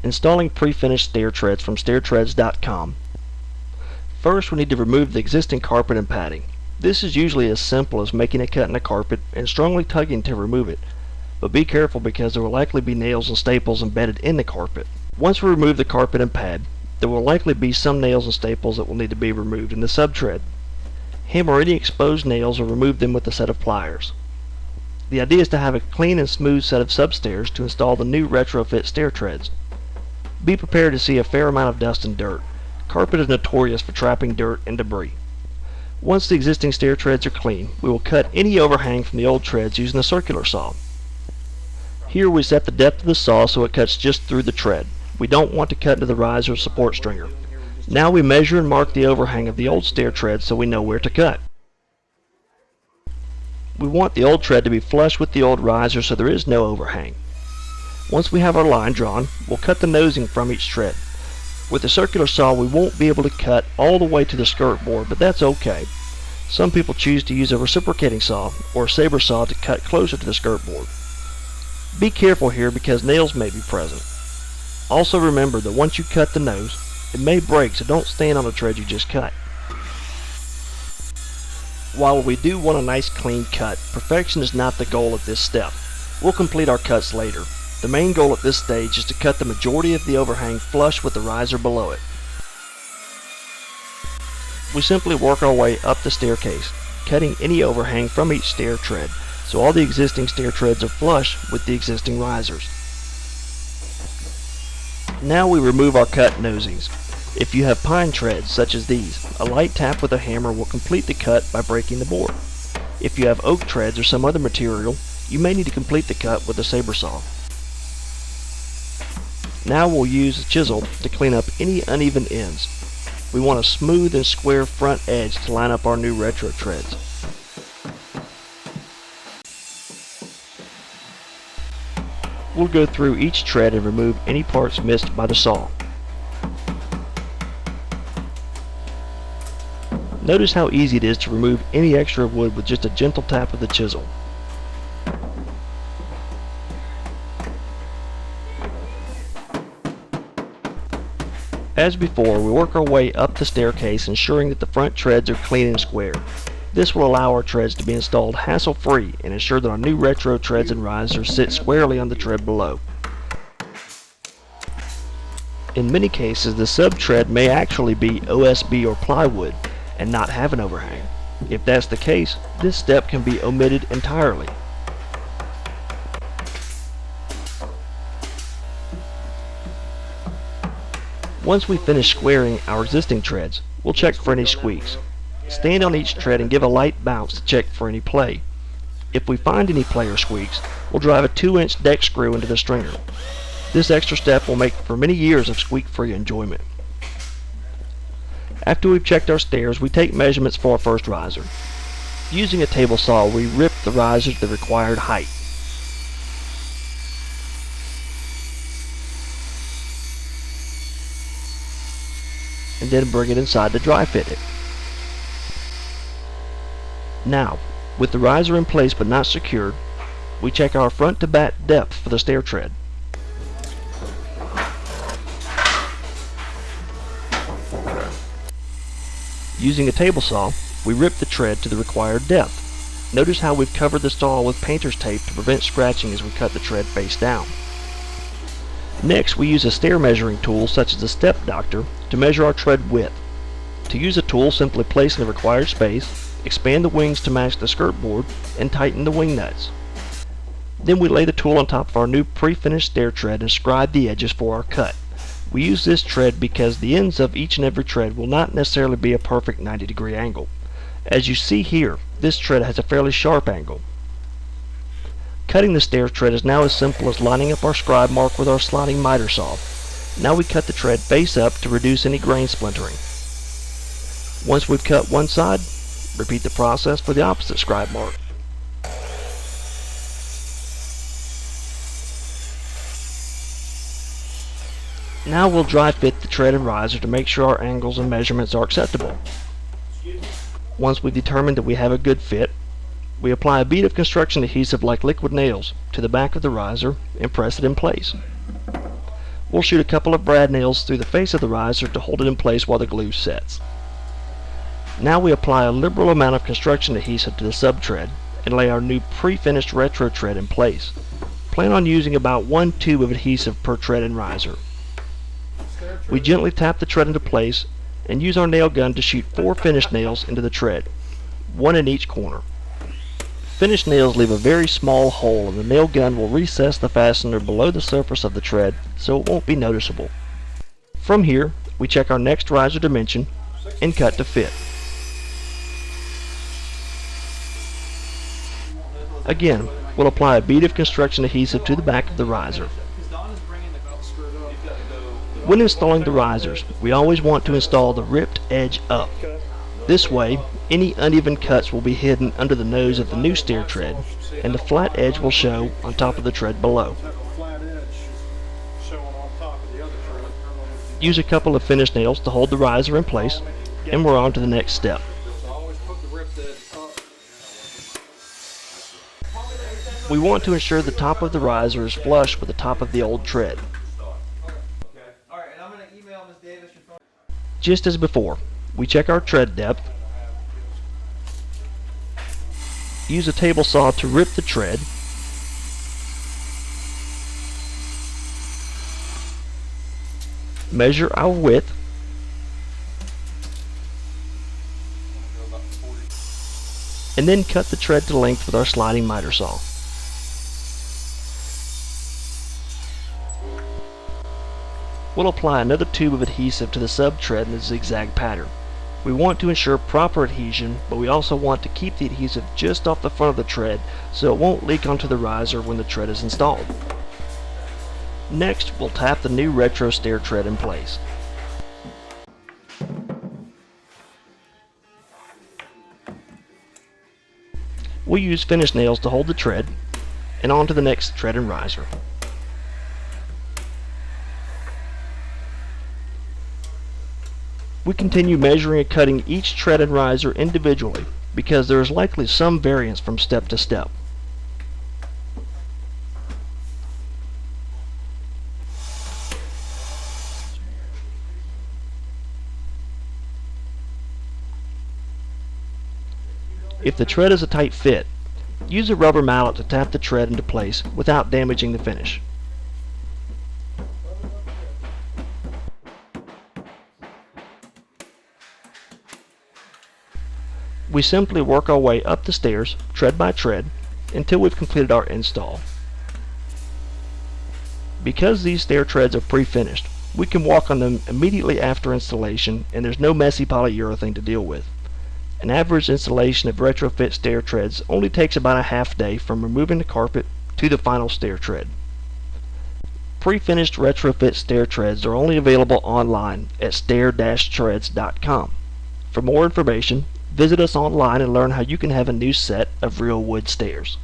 Installing pre-finished stair treads from stairtreads.com. First, we need to remove the existing carpet and padding. This is usually as simple as making a cut in the carpet and strongly tugging to remove it, but be careful because there will likely be nails and staples embedded in the carpet. Once we remove the carpet and pad, there will likely be some nails and staples that will need to be removed in the sub-tread. Hammer any exposed nails or remove them with a set of pliers. The idea is to have a clean and smooth set of sub-stairs to install the new retrofit stair treads. Be prepared to see a fair amount of dust and dirt. Carpet is notorious for trapping dirt and debris. Once the existing stair treads are clean, we will cut any overhang from the old treads using a circular saw. Here we set the depth of the saw so it cuts just through the tread. We don't want to cut into the riser or support stringer. Now we measure and mark the overhang of the old stair tread so we know where to cut. We want the old tread to be flush with the old riser so there is no overhang. Once we have our line drawn, we'll cut the nosing from each tread. With the circular saw we won't be able to cut all the way to the skirt board, but that's okay. Some people choose to use a reciprocating saw or a saber saw to cut closer to the skirt board. Be careful here because nails may be present. Also remember that once you cut the nose, it may break, so don't stand on the tread you just cut. While we do want a nice clean cut, perfection is not the goal at this step. We'll complete our cuts later. The main goal at this stage is to cut the majority of the overhang flush with the riser below it. We simply work our way up the staircase, cutting any overhang from each stair tread, so all the existing stair treads are flush with the existing risers. Now we remove our cut nosings. If you have pine treads such as these, a light tap with a hammer will complete the cut by breaking the board. If you have oak treads or some other material, you may need to complete the cut with a saber saw. Now we'll use a chisel to clean up any uneven ends. We want a smooth and square front edge to line up our new retro treads. We'll go through each tread and remove any parts missed by the saw. Notice how easy it is to remove any extra wood with just a gentle tap of the chisel. As before, we work our way up the staircase ensuring that the front treads are clean and square. This will allow our treads to be installed hassle-free and ensure that our new retro treads and risers sit squarely on the tread below. In many cases, the sub-tread may actually be OSB or plywood and not have an overhang. If that's the case, this step can be omitted entirely. Once we finish squaring our existing treads, we'll check for any squeaks. Stand on each tread and give a light bounce to check for any play. If we find any play or squeaks, we'll drive a 2-inch deck screw into the stringer. This extra step will make for many years of squeak-free enjoyment. After we've checked our stairs, we take measurements for our first riser. Using a table saw, we rip the riser to the required height. And then bring it inside to dry fit it. Now, with the riser in place but not secured, we check our front to back depth for the stair tread. Using a table saw, we rip the tread to the required depth. Notice how we've covered the saw with painter's tape to prevent scratching as we cut the tread face down. Next, we use a stair measuring tool such as the Step Doctor to measure our tread width. To use a tool, simply place in the required space, expand the wings to match the skirt board, and tighten the wing nuts. Then we lay the tool on top of our new pre-finished stair tread and scribe the edges for our cut. We use this tread because the ends of each and every tread will not necessarily be a perfect 90-degree angle. As you see here, this tread has a fairly sharp angle. Cutting the stair tread is now as simple as lining up our scribe mark with our sliding miter saw. Now we cut the tread face up to reduce any grain splintering. Once we've cut one side, repeat the process for the opposite scribe mark. Now we'll dry fit the tread and riser to make sure our angles and measurements are acceptable. Once we've determined that we have a good fit, we apply a bead of construction adhesive like liquid nails to the back of the riser and press it in place. We'll shoot a couple of brad nails through the face of the riser to hold it in place while the glue sets. Now we apply a liberal amount of construction adhesive to the sub-tread and lay our new pre-finished retro tread in place. Plan on using about 1 tube of adhesive per tread and riser. We gently tap the tread into place and use our nail gun to shoot 4 finished nails into the tread, 1 in each corner. Finished nails leave a very small hole, and the nail gun will recess the fastener below the surface of the tread so it won't be noticeable. From here, we check our next riser dimension and cut to fit. Again, we'll apply a bead of construction adhesive to the back of the riser. When installing the risers, we always want to install the ripped edge up. This way, any uneven cuts will be hidden under the nose of the new stair tread, and the flat edge will show on top of the tread below. Use a couple of finished nails to hold the riser in place, and we're on to the next step. We want to ensure the top of the riser is flush with the top of the old tread. Just as before, we check our tread depth, use a table saw to rip the tread, measure our width, and then cut the tread to length with our sliding miter saw. We'll apply another tube of adhesive to the sub-tread in a zigzag pattern. We want to ensure proper adhesion, but we also want to keep the adhesive just off the front of the tread so it won't leak onto the riser when the tread is installed. Next, we'll tap the new retro stair tread in place. We'll use finished nails to hold the tread, and on to the next tread and riser. We continue measuring and cutting each tread and riser individually because there is likely some variance from step to step. If the tread is a tight fit, use a rubber mallet to tap the tread into place without damaging the finish. We simply work our way up the stairs, tread by tread, until we've completed our install. Because these stair treads are pre-finished, we can walk on them immediately after installation, and there's no messy polyurethane to deal with. An average installation of retrofit stair treads only takes about a half day from removing the carpet to the final stair tread. Pre-finished retrofit stair treads are only available online at stair-treads.com. For more information, visit us online and learn how you can have a new set of real wood stairs.